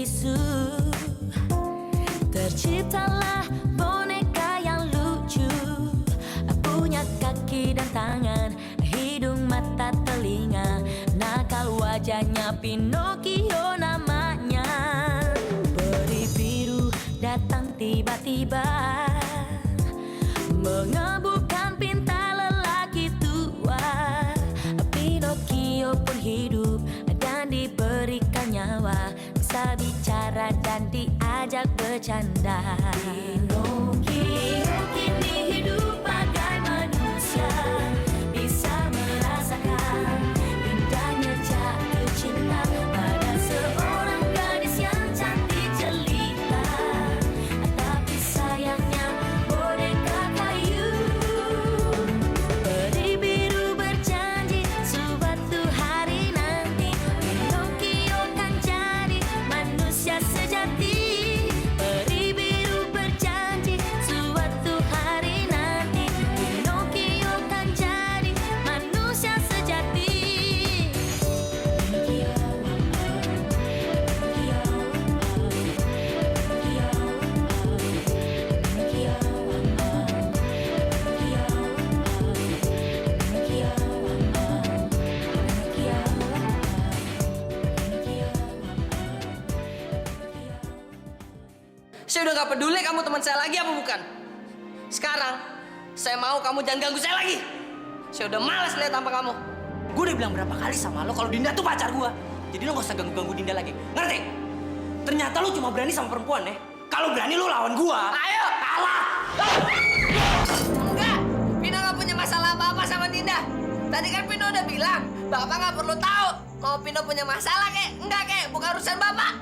bisu. Terciptalah boneka yang lucu, punya kaki dan tangan, hidung, mata, telinga. Nakal wajahnya Pinocchio namanya. Peri biru datang tiba-tiba, mengebukan pinta lelaki tua. Pinocchio pun hidup dan diberikan nyawa, bisa bicara dan diajak bercanda. Pinocchio kini hidup bagai manusia, bisa merasakan indahnya jatuh cinta pada seorang gadis yang cantik jelita. Tapi sayangnya boneka kayu. Peri biru berjanji suatu hari nanti Pinocchio kan jadi manusia sejati. Peri biru berjanji suatu hari nanti Pinocchio kan jadi manusia sejati. Saya udah gak peduli kamu teman saya lagi apa bukan. Sekarang, saya mau kamu jangan ganggu saya lagi. Saya udah malas lihat tampang kamu. Gue udah bilang berapa kali sama lo kalau Dinda tuh pacar gue. Jadi lo gak usah ganggu-ganggu Dinda lagi. Ngerti? Ternyata lo cuma berani sama perempuan ya. Kalau berani lo lawan gue. Ayo, kalah! Enggak, Pino gak punya masalah apa-apa sama Dinda. Tadi kan Pino udah bilang, Bapak gak perlu tahu. Mau Pino punya masalah kek? Enggak kek, bukan urusan Bapak.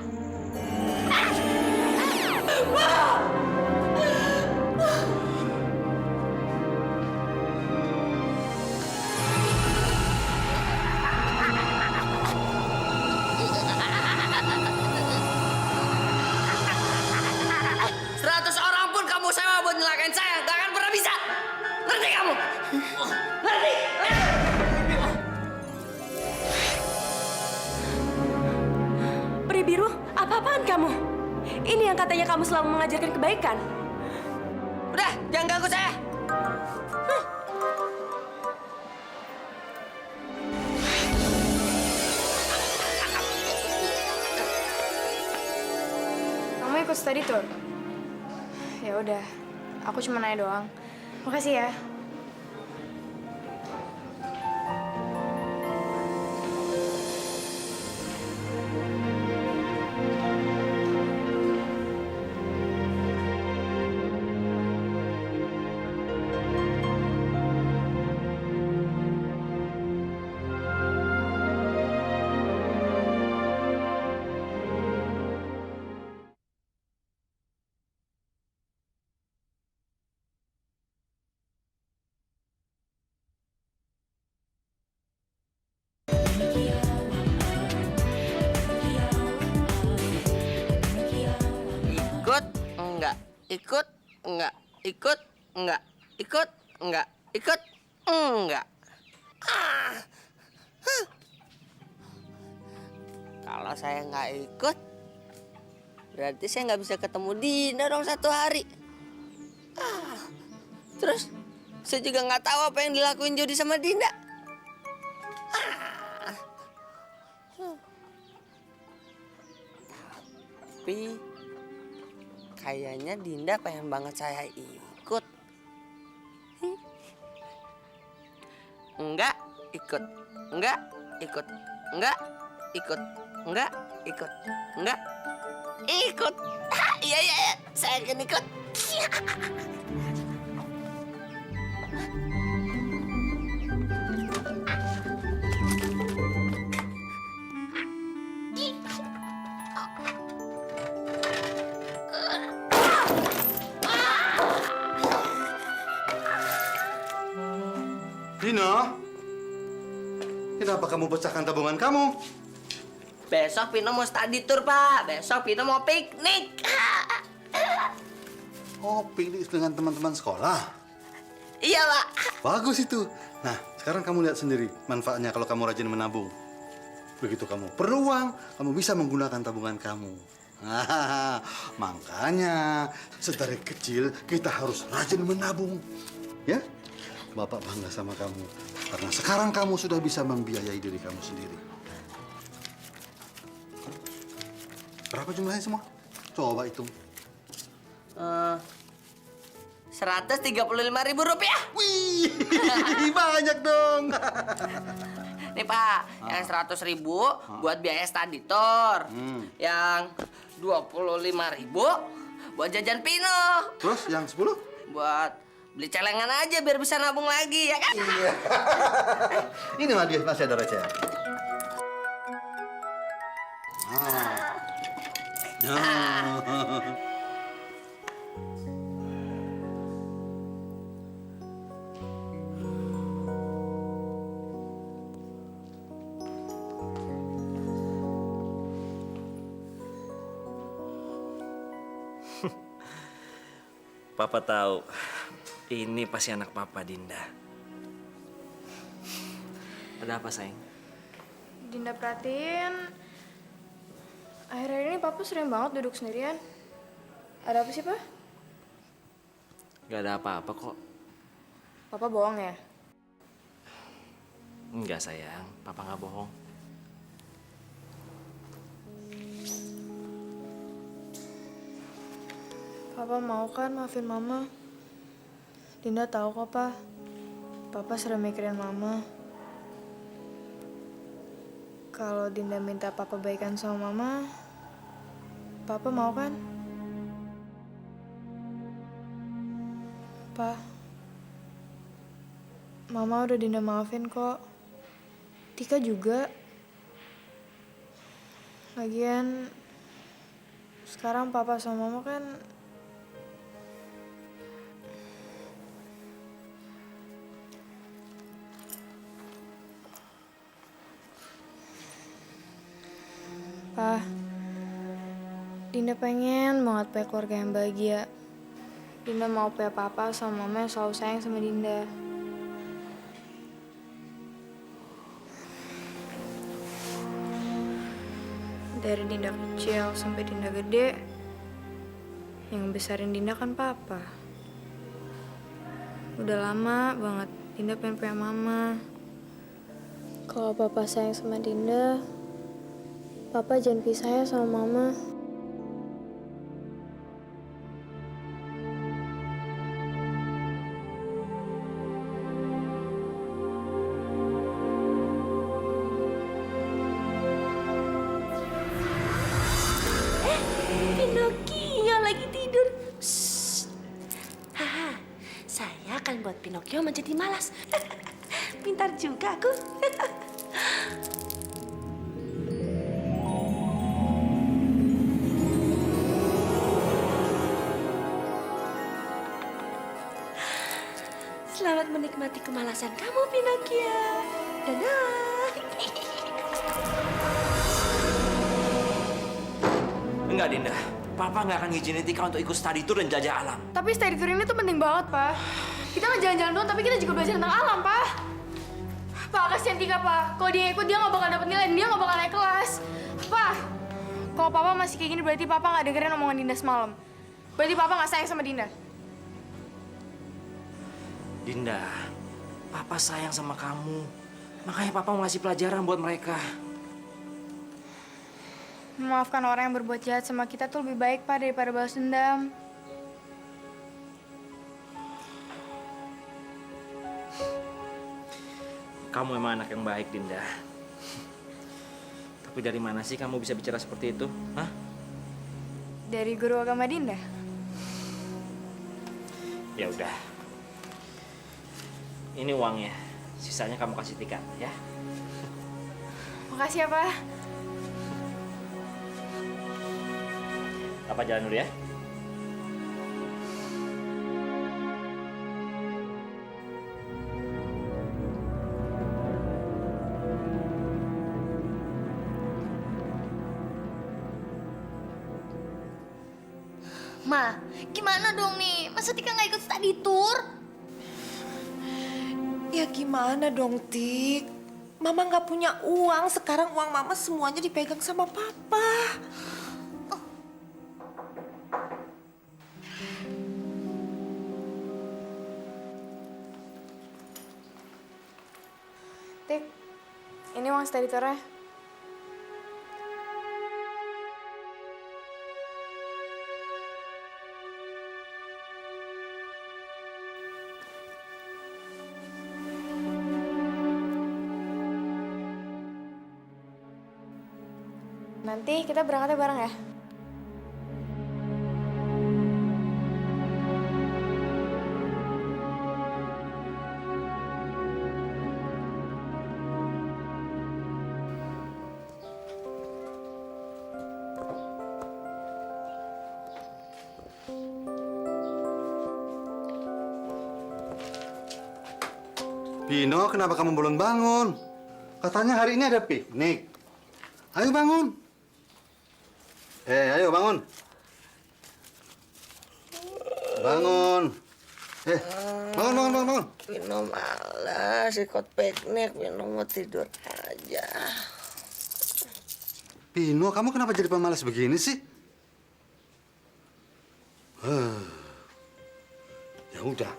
Seratus orang pun kamu sewa buat nyelakain saya, gak akan pernah bisa. Ngerti kamu? Ngerti? Peri biru, apa-apaan kamu? Ini yang katanya kamu selalu mengajarkan kebaikan. Udah, jangan ganggu saya. Kamu ikut study tour? Ya udah, aku cuma nanya doang. Makasih ya. Ikut enggak? Ikut enggak? Ikut enggak? Ikut enggak? Ikut enggak? Kalau saya nggak ikut, berarti saya nggak bisa ketemu Dinda dong satu hari. Terus saya juga nggak tahu apa yang dilakuin Jody sama Dinda. Tapi kayaknya Dinda pengen banget saya ikut. Enggak ikut, enggak ikut, enggak ikut, enggak ikut, enggak ikut. Iya, iya, iya, saya akan ikut. Pino, kenapa kamu pecahkan tabungan kamu? Besok Pino mau study tour, Pak. Besok Pino mau piknik. Oh, piknik dengan teman-teman sekolah? Iya, Pak. Bagus itu. Nah, sekarang kamu lihat sendiri manfaatnya kalau kamu rajin menabung. Begitu kamu perlu uang, kamu bisa menggunakan tabungan kamu. Nah, makanya sedari kecil kita harus rajin menabung. Ya? Bapak bangga sama kamu. Karena sekarang kamu sudah bisa membiayai diri kamu sendiri. Berapa jumlahnya semua? Coba hitung. 135.000 rupiah. Wih, banyak dong. Nih Pak, yang 100.000 buat biaya study tour. Yang 25.000 buat jajan Pino. Terus yang 10? Buat beli celengan aja biar bisa nabung lagi, ya kan? Iya. Ini mah dia masih ada receh. Papa tahu, ini pasti anak Papa, Dinda. Ada apa, sayang? Dinda perhatiin, akhir-akhir ini Papa sering banget duduk sendirian. Ada apa sih, Pak? Gak ada apa-apa kok. Papa bohong ya? Enggak, sayang. Papa nggak bohong. Papa mau kan maafin Mama? Dinda tahu kok, Pak. Papa sering mikirin Mama. Kalau Dinda minta Papa baikan sama Mama, Papa mau kan? Pa, Mama udah Dinda maafin kok. Tika juga. Lagian, sekarang Papa sama Mama kan Pa, Dinda pengen banget punya keluarga yang bahagia. Dinda mau punya papa sama mama yang selalu sayang sama Dinda. Dari Dinda kecil sampai Dinda gede, yang besarin Dinda kan papa. Udah lama banget Dinda pengen punya mama. Kalau papa sayang sama Dinda, Papa jangan pisah ya sama Mama. Pinocchio lagi tidur. Shh. Haha, saya akan buat Pinocchio menjadi malas. Pintar juga aku. Selamat menikmati kemalasan kamu, Pinocchio. Dadah. Enggak, Dinda. Papa nggak akan ngizinin Tika untuk ikut study tour dan jajah alam. Tapi study tour ini tuh penting banget, Pak. Kita nggak jalan-jalan doang, tapi kita juga belajar tentang alam, Pak. Pak, kasihan Tika, Pak. Kalau dia ikut, dia nggak bakal dapet nilai, dan dia nggak bakal naik kelas. Pak, kalau Papa masih kayak gini, berarti Papa nggak dengerin omongan Dinda semalam. Berarti Papa nggak sayang sama Dinda. Dinda, Papa sayang sama kamu. Makanya Papa mau ngasih pelajaran buat mereka. Memaafkan orang yang berbuat jahat sama kita tuh lebih baik, Pak, daripada balas dendam. Kamu emang anak yang baik, Dinda. Tapi dari mana sih kamu bisa bicara seperti itu? Hah? Dari guru agama Dinda. Ya udah. Ini uangnya. Sisanya kamu kasih Tika, ya. Makasih ya, Pak. Papa jalan dulu ya. Ma, gimana dong nih? Masa Tika nggak ikut study tour? Ya gimana dong, Tik? Mama nggak punya uang. Sekarang uang Mama semuanya dipegang sama Papa. Tik, ini uang study-tournya. Nanti kita berangkatnya bareng ya. Pino, kenapa kamu belum bangun? Katanya hari ini ada piknik. Ayo bangun. Ayo bangun. Bangun. Bangun. Pino malas ikut piknik, Pino mau tidur aja. Pino, kamu kenapa jadi pemalas begini sih? Ya udah.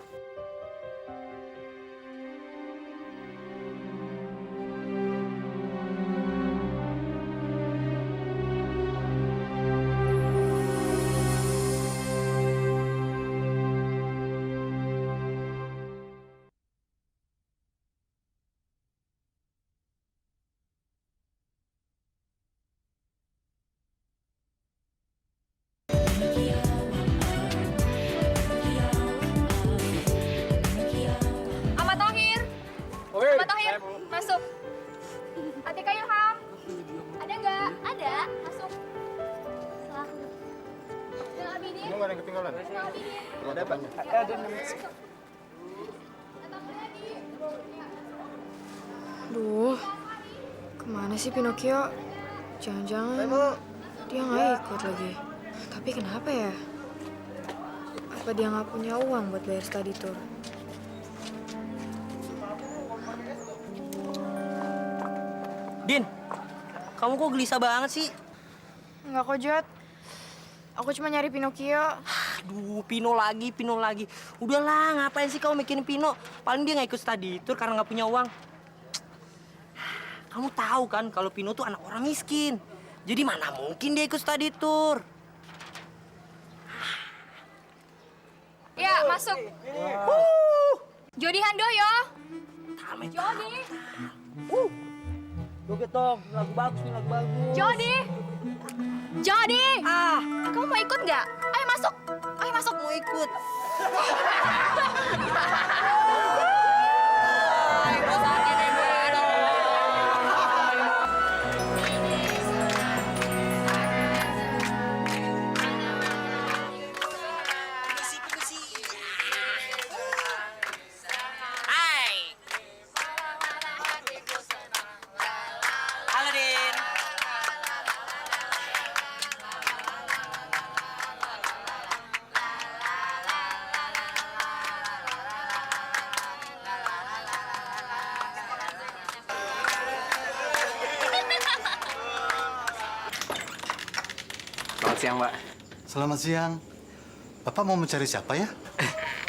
Ahmad Thohir. Ahmad Thohir, masuk. Atika Ilham. Ada nggak? Ada. Masuk. Yang Abidin. Nggak ada yang ketinggalan. Yang Abidin. Ada apa? Ada. Duh, kemana sih Pinocchio? Jangan-jangan dia nggak ikut lagi. Tapi kenapa ya? Apa dia nggak punya uang buat bayar study tour? Din, kamu kok gelisah banget sih? Enggak kok, Jod. Aku cuma nyari Pinocchio. Aduh, Pino lagi. Udahlah, ngapain sih kamu mikirin Pino? Paling dia nggak ikut study tour karena nggak punya uang. Kamu tahu kan kalau Pino tuh anak orang miskin. Jadi mana mungkin dia ikut study tour? Ya, masuk. Jody Handoyo. Jody. Joget dong, lagu bagus nih, lagu bagus. Jody. Kamu mau ikut nggak? Ayo masuk. Mau ikut. Halo, Din. Selamat siang, Pak. Selamat siang. Bapak mau mencari siapa ya?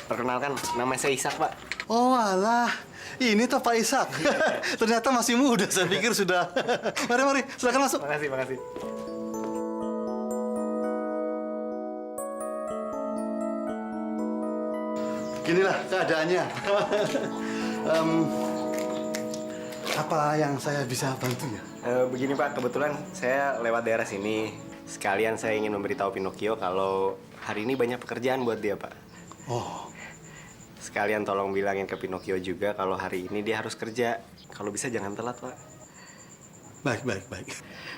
Perkenalkan, nama saya Ishak, Pak. Oh alah, ini tuh Pak Ishak. Ternyata masih muda, saya pikir sudah. Mari, silakan masuk. Makasih. Beginilah keadaannya. Apa yang saya bisa bantu ya? Begini, Pak, kebetulan saya lewat daerah sini. Sekalian saya ingin memberitahu Pinocchio kalau hari ini banyak pekerjaan buat dia, Pak. Oh, Sekalian tolong bilangin ke Pinocchio juga kalau hari ini dia harus kerja. Kalau bisa jangan telat, Pak. baik.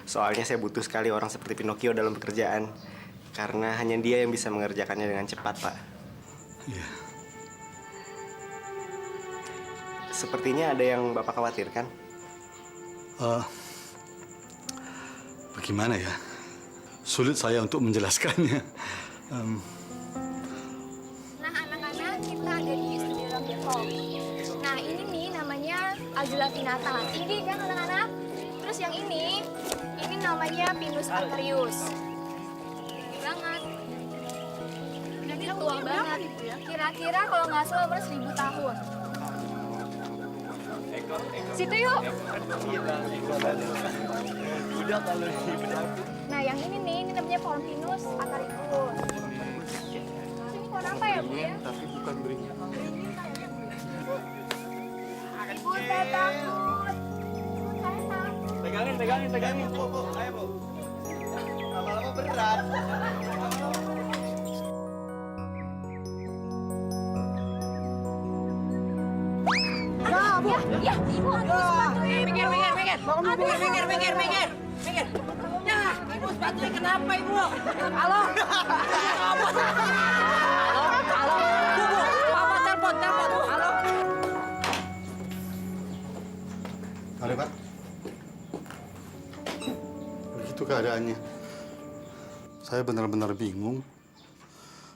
Soalnya saya butuh sekali orang seperti Pinocchio dalam pekerjaan. Karena hanya dia yang bisa mengerjakannya dengan cepat, Pak. Iya. Sepertinya ada yang Bapak khawatirkan. Bagaimana ya? Sulit saya untuk menjelaskannya. Nah, anak-anak, kita ada di studio Rocket Home. Nah, ini nih namanya Azula Pinata. Tinggi kan anak-anak? Terus yang ini namanya Pinus Arterius. Tinggi banget. Dia tua banget. Kira-kira kalau nggak salah umur 1000 tahun. Situ yuk. Nah, yang ini nih, ini namanya pohon pinus acaricus. Ini pohon apa ya, Bu ya? Tapi bukan beringin. Ibu, saya takut. Ibu, saya takut. Pegangin, Bu. Ayo, Bu. Lama-lama berat. Ya, Ibu, aduh, sepatunya Ibu. Minggir. Ya, ibu sepatunya kenapa ibu? Halo? Halo? Bu, papa telepon. Halo? Ada Pak. Begitu keadaannya. Saya benar-benar bingung.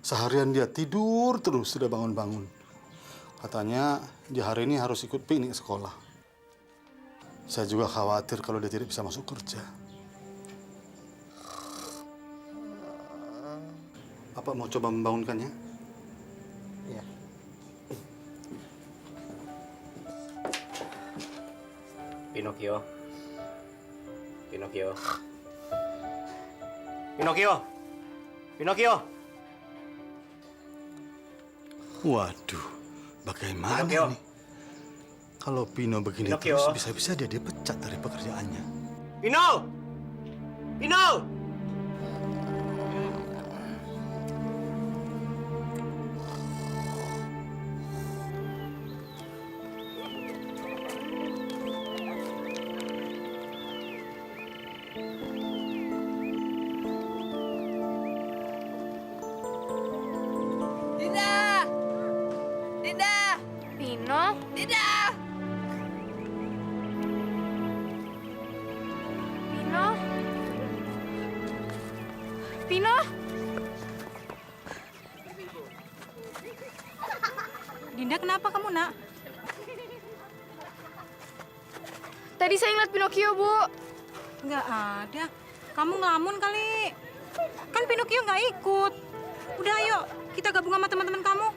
Seharian dia tidur terus, tidak bangun-bangun. Katanya di hari ini harus ikut piknik sekolah. Saya juga khawatir kalau dia tidak bisa masuk kerja. Bapak mau coba membangunkannya? Iya. Pinocchio. Waduh, bagaimana Pinocchio. nih? Kalau Pino begini Pinocchio. terus, bisa-bisa dia dipecat dari pekerjaannya. Pino! Dinda! Pino? Dinda! Pino? Dinda, kenapa kamu, Nak? Tadi saya ngeliat Pinocchio, Bu. Nggak ada. Kamu ngelamun kali. Kan Pinocchio nggak ikut. Udah, ayo. Kita gabung sama teman-teman kamu.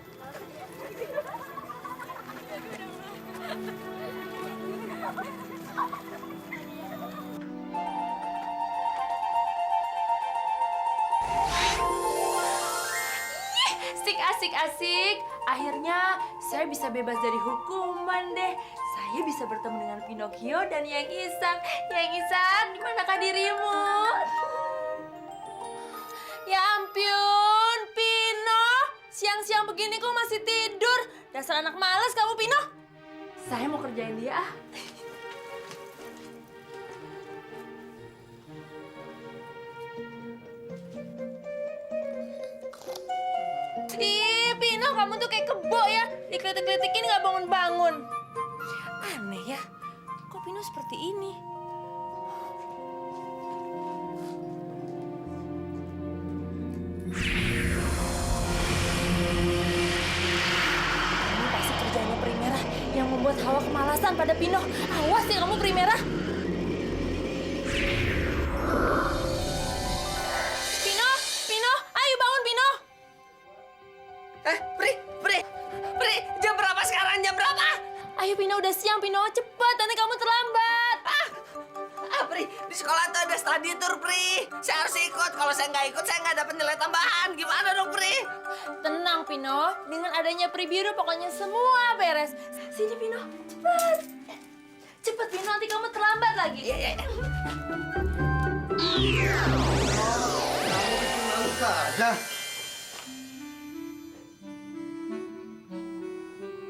Asik. Akhirnya saya bisa bebas dari hukuman deh. Saya bisa bertemu dengan Pinocchio dan Yang Isan. Yang Isan, di manakah dirimu? Ya ampun, Pino. Siang-siang begini kok masih tidur? Dasar anak malas kamu, Pino. Saya mau kerjain dia. Ih, Pino, kamu tuh kayak kebo ya. Dikritik-kritikin nggak bangun-bangun. Aneh ya, kok Pino seperti ini? Ini pasti kerjanya Primera yang membuat Hawa kemalasan pada Pino. Awas ya kamu, Primera. Pino, ayo bangun, Pino. Pri, jam berapa sekarang? Jam berapa? Ayo Pino, udah siang Pino, cepat, nanti kamu terlambat. Pri, di sekolah tuh ada study tour, Pri. Saya harus ikut. Kalau saya nggak ikut, saya nggak dapat nilai tambahan. Gimana dong, Pri? Tenang Pino, dengan adanya Pri Biru pokoknya semua beres. Sini Pino, cepat. Cepat Pino, nanti kamu terlambat lagi. Iya. Saja.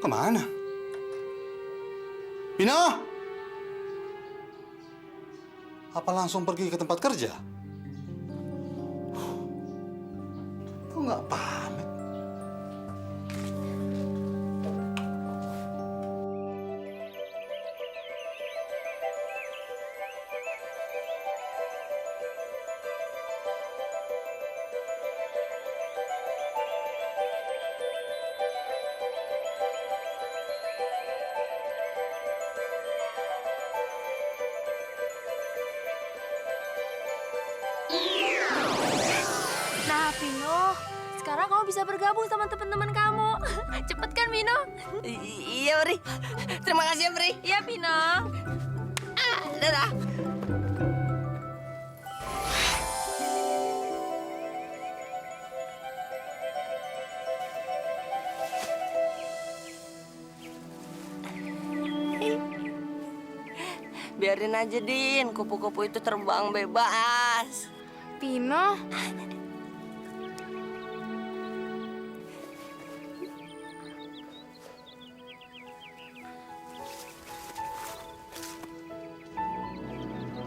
Kemana? Pino? Apa langsung pergi ke tempat kerja? Kok nggak pamit? Nah Pino, sekarang kamu bisa bergabung sama teman-teman kamu. Cepet kan, Pino? Iya, Pri. Terima kasih ya, Pri. Iya, Pino. Dadah. Biarin aja, Din. Kupu-kupu itu terbang bebas. Pino,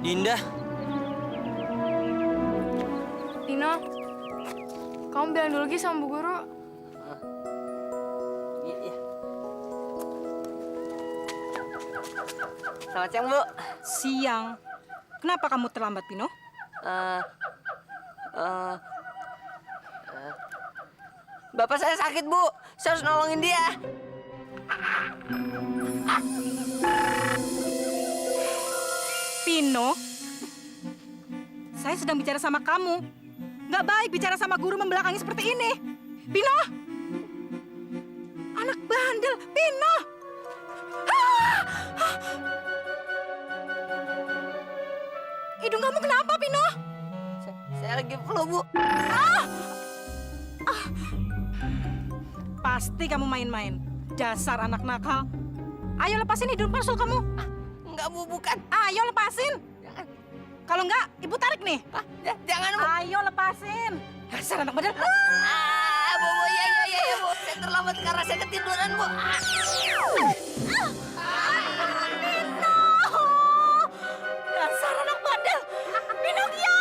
Dinda. Pino, kamu bilang dulu lagi sama Bu Guru. Iya. Selamat siang, Bu. Siang. Kenapa kamu terlambat, Pino? Bapak saya sakit, Bu. Saya harus nolongin dia. Pino, saya sedang bicara sama kamu. Nggak baik bicara sama guru membelakangi seperti ini. Pino! Anak bandel, Pino! Hidung kamu kenapa, Pino? Saya lagi flu, Bu. Pasti kamu main-main. Dasar anak nakal. Ayo lepasin hidung palsu kamu. Enggak, Bu, bukan. Ayo lepasin. Kalau enggak, ibu tarik nih. Jangan, Bu. Ayo lepasin. Dasar anak bandel. Bu, iya, Bu. Saya terlambat karena saya ketiduran, Bu. Dasar anak bandel. Pinocchio.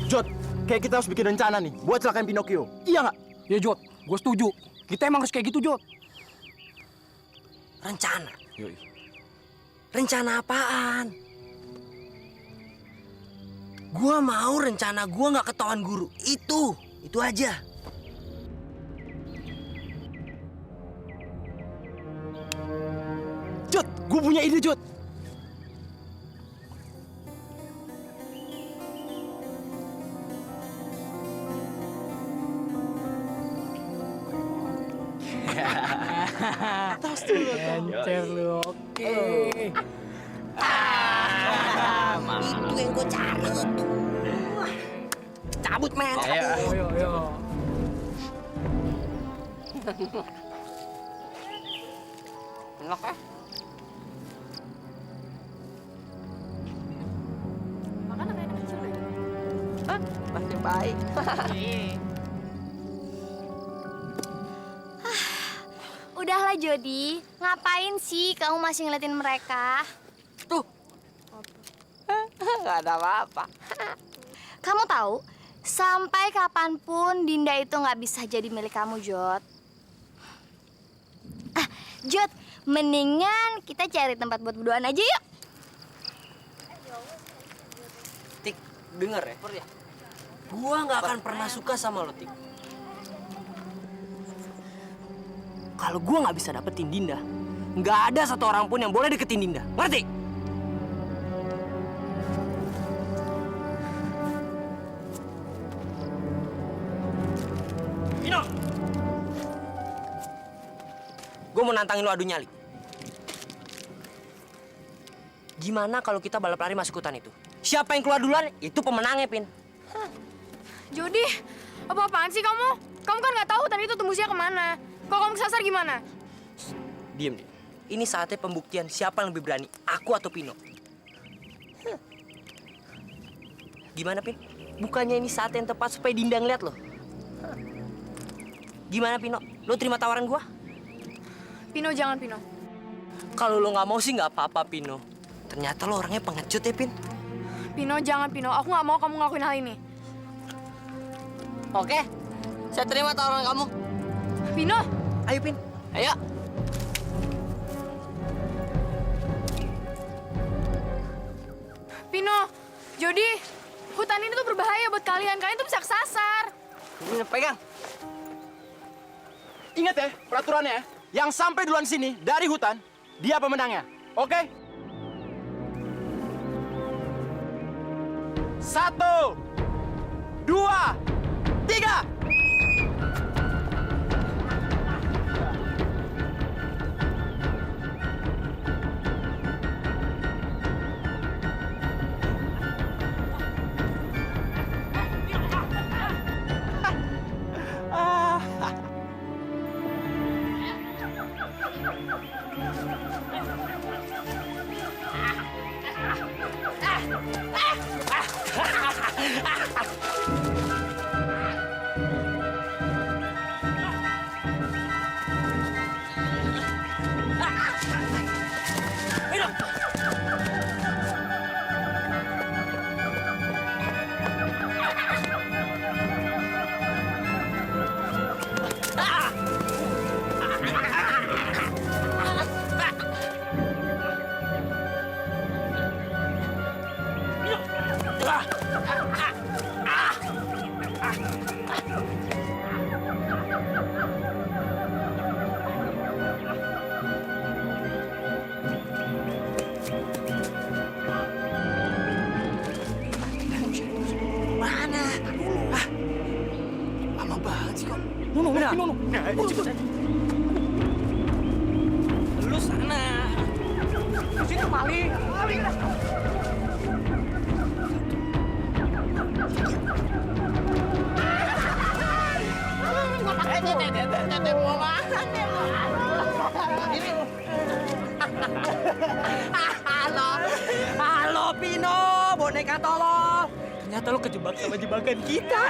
Jod, kayak kita harus bikin rencana nih buat celakain Pinocchio. Iya nggak? Ya Jod, gue setuju. Kita emang harus kayak gitu Jod. Rencana? Yoi. Rencana apaan? Gua mau rencana gua nggak ketahuan guru. Itu aja. Jod, gue punya ide Jod. Encer lu, oke. Itu yang gua cari tuh. Cabut, men. Cabut. Ayo. Enak ya? Makan anak kecil deh. Masih baik. Udahlah Jody, ngapain sih kamu masih ngeliatin mereka? Tuh. Nggak ada apa-apa. Kamu tahu, sampai kapanpun Dinda itu nggak bisa jadi milik kamu, Jod. Jod, mendingan kita cari tempat buat berduaan aja yuk. Tik, denger ya? Gua nggak akan pernah suka sama lo, Tik. Kalau gua nggak bisa dapetin Dinda, nggak ada satu orang pun yang boleh deketin Dinda. Ngerti? Pino! Gue mau nantangin lo adu nyali. Gimana kalau kita balap lari masuk hutan itu? Siapa yang keluar duluan, itu pemenangnya, Pin. Jody, apa-apaan sih kamu? Kamu kan nggak tahu hutan itu tembusnya kemana. Kalau kamu kesasar gimana? Diem. Ini saatnya pembuktian siapa yang lebih berani, aku atau Pino. Gimana, Pin? Bukannya ini saat yang tepat supaya Dinda ngeliat lo? Gimana, Pino? Lo terima tawaran gua? Pino, jangan Pino. Kalau lo nggak mau sih nggak apa-apa, Pino. Ternyata lo orangnya pengecut ya, Pin. Pino, jangan Pino. Aku nggak mau kamu ngelakuin hal ini. Oke? Saya terima tawaran kamu. Pino, Ayo, Pin. Ayo. Pino, Jody, hutan ini tuh berbahaya buat kalian. Kalian tuh bisa kesasar. Ini pegang. Ingat ya, peraturannya. Yang sampai duluan sini dari hutan, dia pemenangnya. Oke? 1, 2, 3. Lu sana. Situ maling. Halo Pino, boneka tolol. Ternyata lo kejebak sama jebakan kita.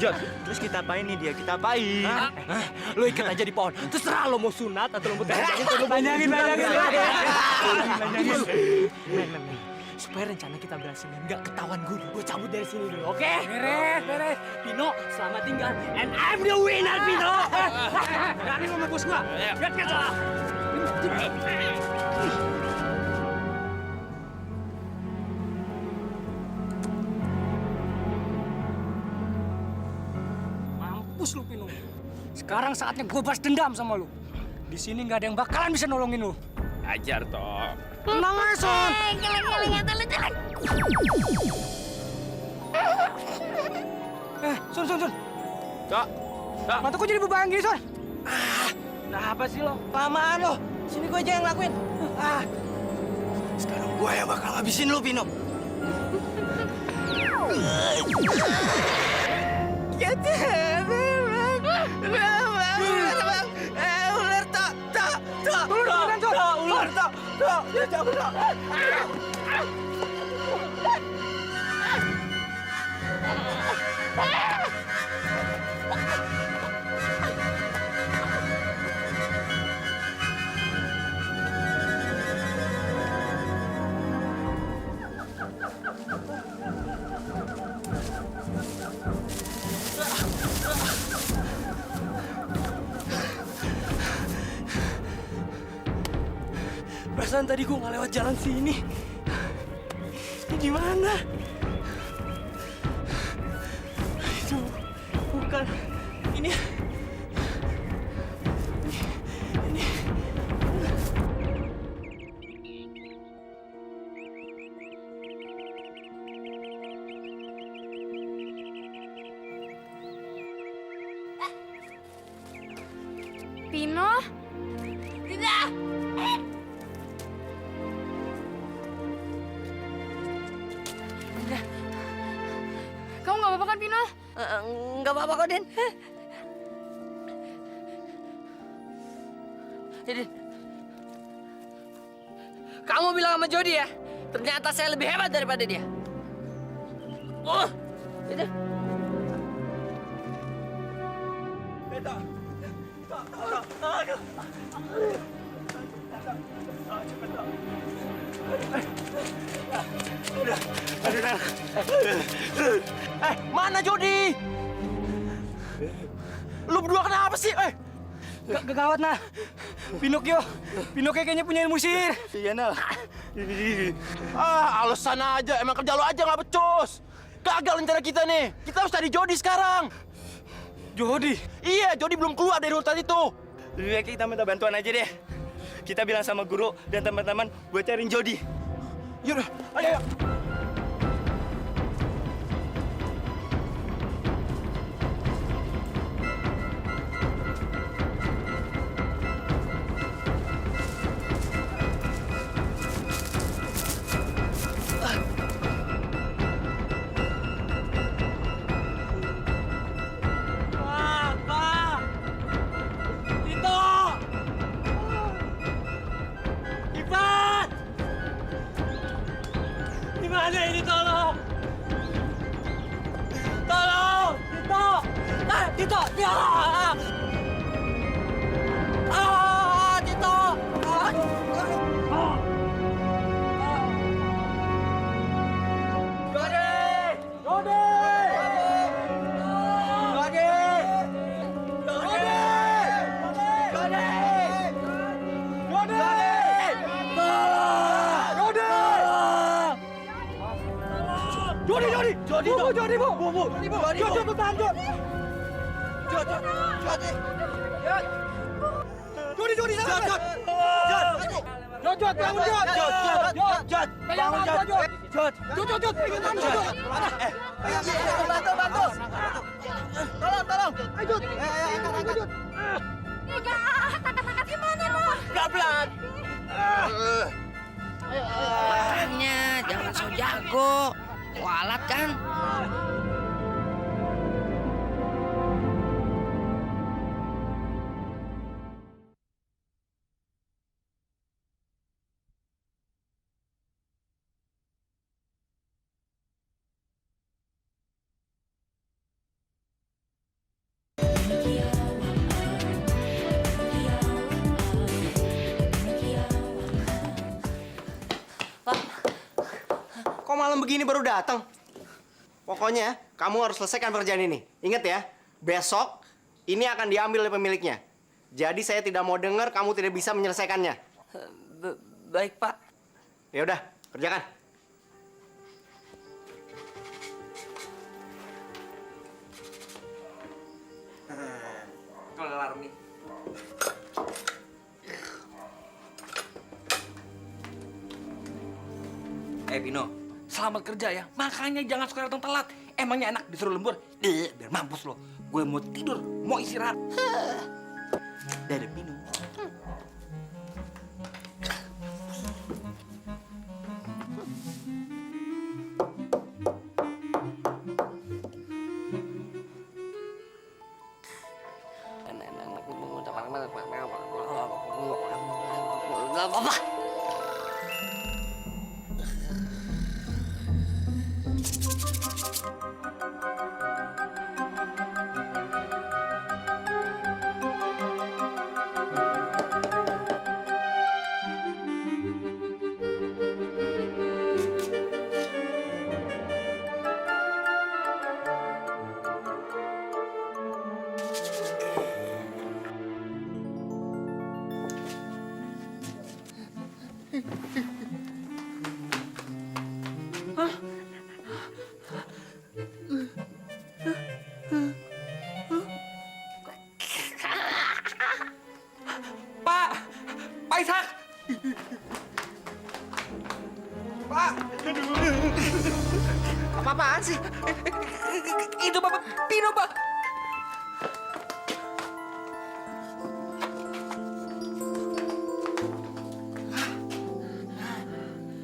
Jod, terus kita apain nih dia? Kita apain? Lo ikat aja di pohon. Terserah lo mau sunat atau lo mau Banyakin. Supaya rencana kita berhasil dan nggak ketahuan guru, gue cabut dari sini dulu, oke? Beres. Pino, selamat tinggal. And I'm the winner, Pino. Berani lo bos gua. Lihat kita. Mampus lu, Pino. Sekarang saatnya gue balas dendam sama lu. Di sini nggak ada yang bakalan bisa nolongin lu. Ajar toh. Tenang aja, Son. Son. Tok. Mata kok jadi beban gini, Son? Kenapa sih lo? Lamaan lo. Sini gue aja yang lakuin. Sekarang gue yang bakal habisin lo, Pino. Perasaan tadi gue nggak lewat jalan sini. Ini di mana? Itu bukan. Ini. Pino. Tidak. Kamu nggak apa-apa kan, Pino? Nggak apa-apa kok, Den. Din. Kamu bilang sama Jody ya? Ternyata saya lebih hebat daripada dia. Oh, ini. Mana Jody? Lu berdua kenapa sih? Gawat, nah. Pinocchio kayaknya punya ilmu sihir. Iya, Nal. Alasan aja. Emang kerja lo aja nggak becus. Gagal rencana kita nih. Kita harus cari Jody sekarang. Jody? Iya, Jody belum keluar dari hutan itu. Lebih baik kita minta bantuan aja deh. Kita bilang sama guru dan teman-teman buat cariin Jody. Yaudah, ayo. Makanya jangan so jago. Kualat kan? Kok malam begini baru datang? Pokoknya kamu harus selesaikan pekerjaan ini. Ingat ya, besok ini akan diambil oleh pemiliknya. Jadi saya tidak mau dengar kamu tidak bisa menyelesaikannya. Baik, Pak. Ya udah, kerjakan. Kelar nih. Pino, selamat kerja ya. Makanya jangan suka datang telat. Emangnya enak disuruh lembur? Biar mampus lo. Gue mau tidur, mau istirahat. Dadah, Pino. Gak apa-apa. Pak Ishak! Pak! Apa-apaan sih? Itu Bapak Pino, Pak!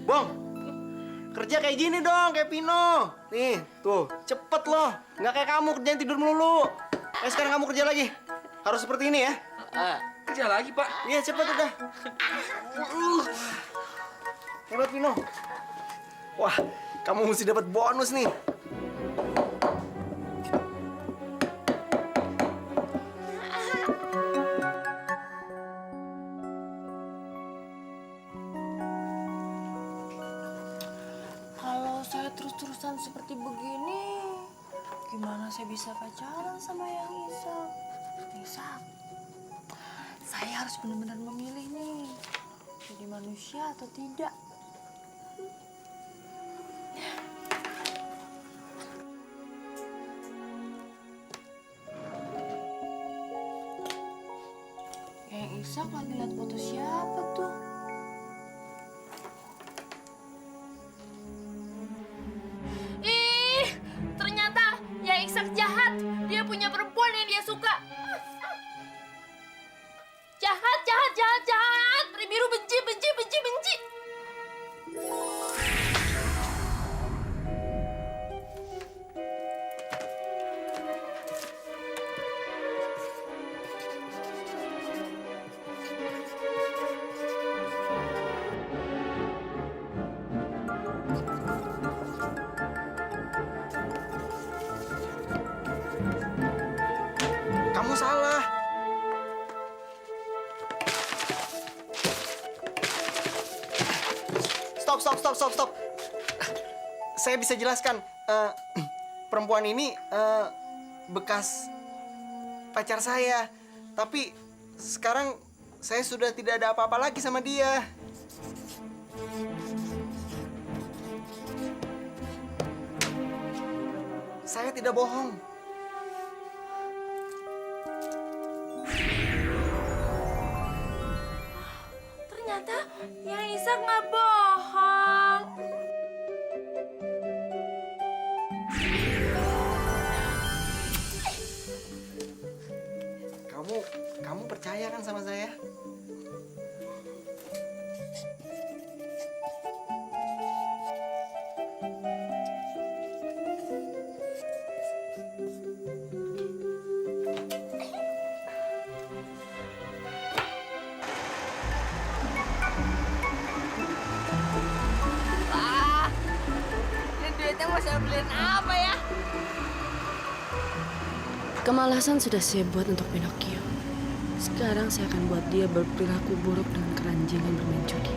Bong, kerja kayak gini dong, kayak Pino. Nih, tuh, cepet loh. Nggak kayak kamu kerjaan tidur melulu. Ayo sekarang kamu kerja lagi. Harus seperti ini ya. Kerja lagi, Pak. Iya, cepet udah. Hebat, Pino. Wah, kamu mesti dapat bonus nih. Kalau saya terus-terusan seperti begini, gimana saya bisa pacaran sama yang Isak? Isak, saya harus benar-benar memilih nih, jadi manusia atau tidak. Yang Isak lagi lihat foto siapa tuh? Ih, ternyata yang Isak jahat. Dia punya perempuan yang dia suka. Jahat, jahat, jahat, jahat. Peri biru benci, benci, benci, benci. Kamu salah. Stop. Saya bisa jelaskan. Perempuan ini bekas pacar saya. Tapi sekarang saya sudah tidak ada apa-apa lagi sama dia. Saya tidak bohong. Ternyata yang Isak nggak bohong. Kamu percaya kan sama saya? Wah, ini duitnya mau saya beliin apa ya? Kemalasan sudah saya buat untuk Pinocchio. Sekarang saya akan buat dia berperilaku buruk dengan keranjang yang bermain judi.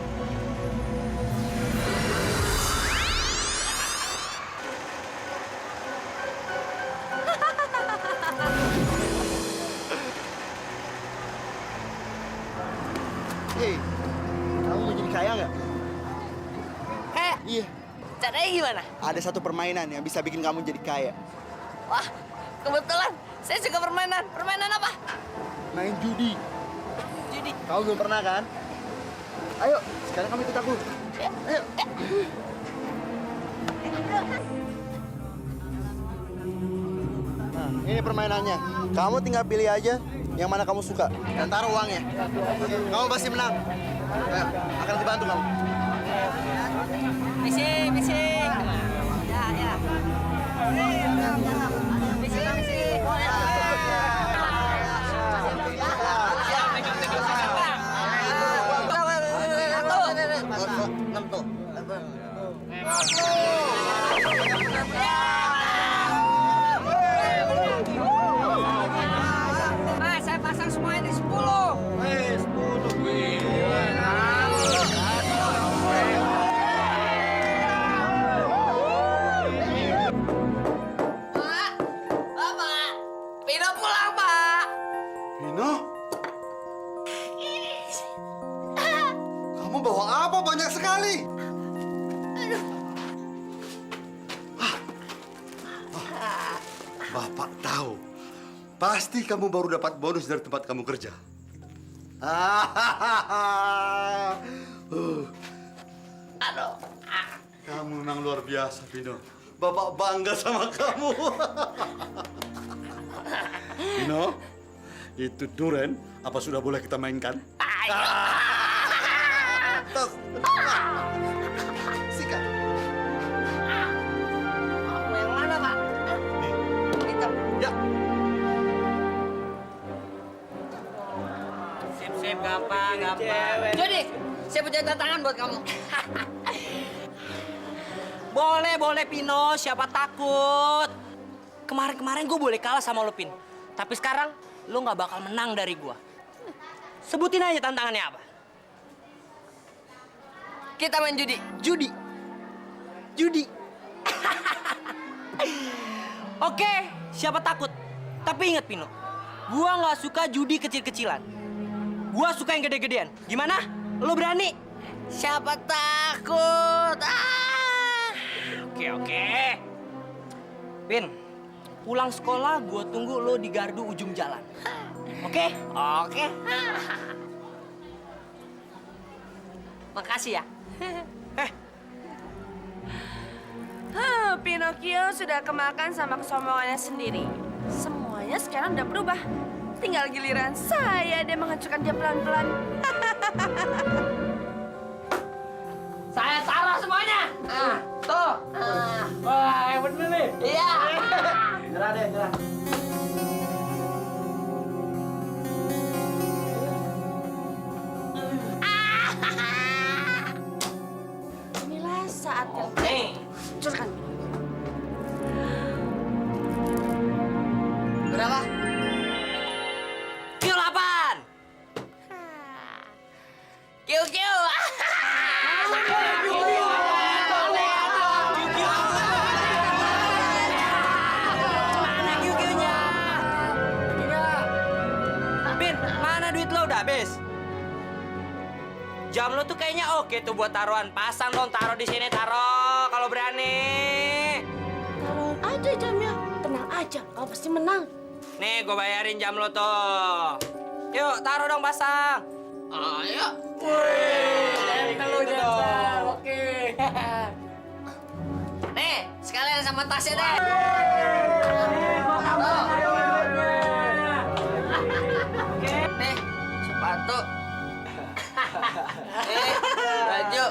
Hei, kamu mau jadi kaya nggak? Iya, Caranya gimana? ada satu permainan yang bisa bikin kamu jadi kaya. Wah, kebetulan saya suka permainan. Permainan apa? Main judi. Judi. Kamu belum pernah kan? Ayo, sekarang kamu ikut aku. Ayo. Nah, ini permainannya. Kamu tinggal pilih aja yang mana kamu suka dan taruh uangnya. Kamu pasti menang. Ayo, akan dibantu kamu. Misi. Ya. Misi. Saya pasang semuanya di 10. Pak, Bapak, Pino pulang, Pak. Pino? Kamu bawa apa banyak sekali? Bapak tahu. Pasti kamu baru dapat bonus dari tempat kamu kerja. Aduh. Kamu memang luar biasa, Pino. Bapak bangga sama kamu. Pino, itu duren apa sudah boleh kita mainkan? Tos. Sikat. Yang mana, Pak? Itu. Ya. Sip, gampang. Jody, saya punya tantangan buat kamu. Boleh, Pino. Siapa takut? Kemarin gue boleh kalah sama lo, Pin. Tapi sekarang, lo nggak bakal menang dari gue. Sebutin aja tantangannya apa. Kita main judi. Judi. Oke, siapa takut? Tapi ingat, Pino. Gua nggak suka judi kecil-kecilan. Gua suka yang gede-gedean. Gimana? Lo berani? Siapa takut? Oke. Pin, pulang sekolah gua tunggu lo di gardu ujung jalan. Oke? Oke. Makasih ya. Pinocchio sudah kemakan sama kesombongannya sendiri. Semuanya sekarang udah berubah. Tinggal giliran saya deh menghancurkan dia pelan-pelan. Saya taruh semuanya. Tuh. Wah, yang bener nih. Iya. Nyerah deh, nyerah. Inilah saat yang hancurkan. Berapa? Kiu 8. Kiu. Mana kiu-kiunya? Bin, mana duit lo udah habis? Jam lo tuh kayaknya oke tuh buat taruhan. Pasang dong, taruh di sini, taruh kalau berani. Taruhan aja jamnya. Tenang aja, kau pasti menang. Nih, gue bayarin jam lo tuh. Yuk, taruh dong, pasang. Ayo. Wih, oke. Nih, sekalian sama tasnya deh. Nih, sepatu. Nih, baju.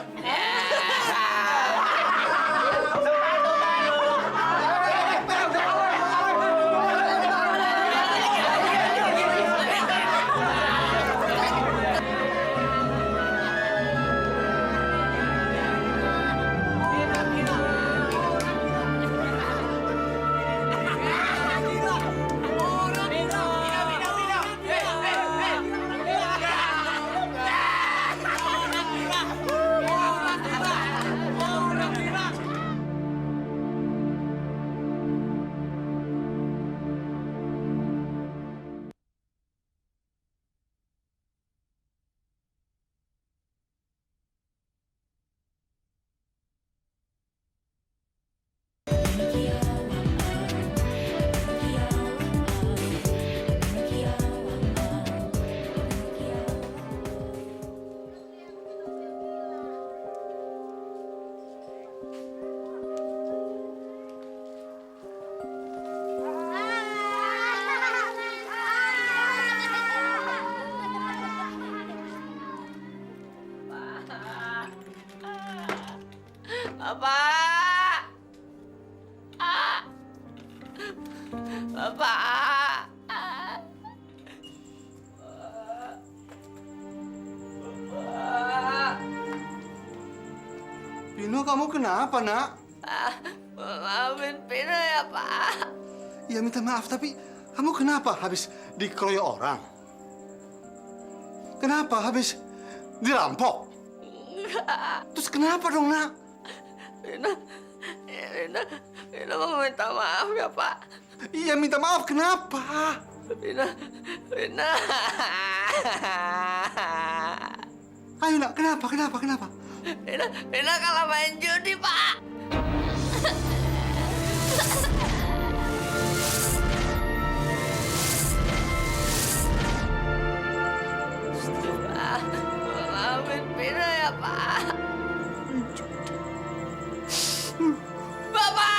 Bapak! Bapak! Pino, kamu kenapa, nak? Maafin Pino ya, Pak. Ya minta maaf, tapi kamu kenapa habis dikeroyok orang? Kenapa habis dirampok? Terus kenapa dong, nak? Pino mau minta maaf ya, Pak. Iya, minta maaf. Kenapa? Pino. Ayo, nak. Kenapa? Pino kalau main judi, Pak. Maafin Pino ya, Pak. Bapak!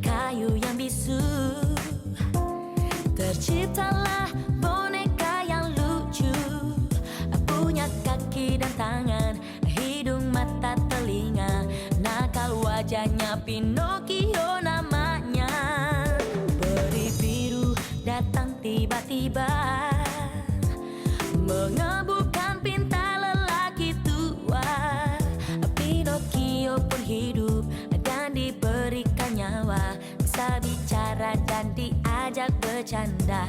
Kayu yang bisu, terciptalah boneka yang lucu, punya kaki dan tangan, hidung, mata, telinga, nakal wajahnya Pinocchio namanya. Peri biru datang tiba-tiba, mengebukan pinta lelaki tua. Pinocchio pun hidup dan diberikan nyawa, bisa bicara diajak bercanda.